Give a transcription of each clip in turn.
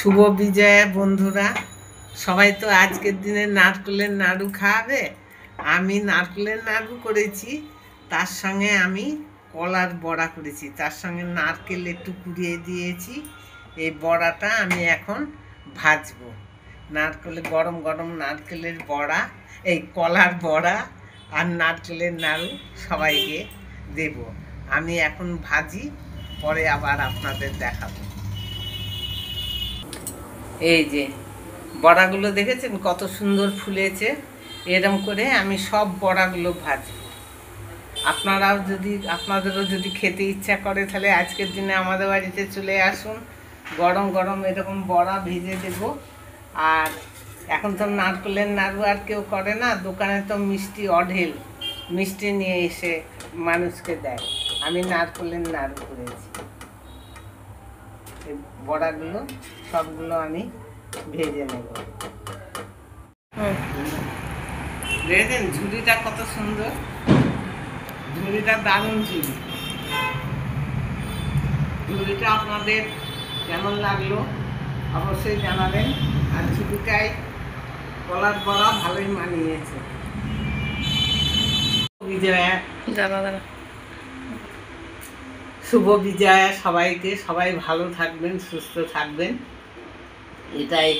শুভ বিজয়া বন্ধুরা, সবাই তো আজকের দিনে নারকেলের নাড়ু খাওয়াবে। আমি নারকেলের নাড়ু করেছি, তার সঙ্গে আমি কলার বড়া করেছি, তার সঙ্গে নারকেল একটু কুড়িয়ে দিয়েছি। এই বড়াটা আমি এখন ভাজবো। গরম গরম নারকেলের বড়া, এই কলার বড়া আর নারকেলের নাড়ু সবাইকে দেব। আমি এখন ভাজি, পরে আবার আপনাদের দেখাবো। এই যে বড়াগুলো দেখেছেন কত সুন্দর ফুলেছে। এরম করে আমি সব বড়াগুলো ভাজব। আপনাদেরও যদি খেতে ইচ্ছা করে তাহলে আজকের দিনে আমাদের বাড়িতে চলে আসুন। গরম গরম এরকম বড়া ভেজে দেব। আর এখন তো নারকেলের নাড়ু আর কেউ করে না, দোকানে তো মিষ্টি অঢেল মিষ্টি নিয়ে এসে মানুষকে দেয়। আমি নারকেলের নাড়ু করেছি। এই বড়াগুলো সবগুলো আমি ভেজে নেব। দেখেন ঝুড়িটা কত সুন্দর, ঝুড়িটা দারুণ ঝুড়ি। ঝুড়িটা আপনাদের কেমন লাগলো অবশ্যই জানাবেন। আর ঝুড়িটাই কলার বড়া ভালোই মানিয়েছে। শুভ বিজয়া সবাইকে, সবাই ভালো থাকবেন, সুস্থ থাকবেন, এটাই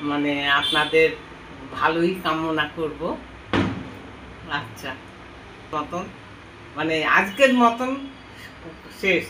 মানে আপনাদের ভালোই কামনা করব। আচ্ছা, মতন মানে আজকের মতন শেষ।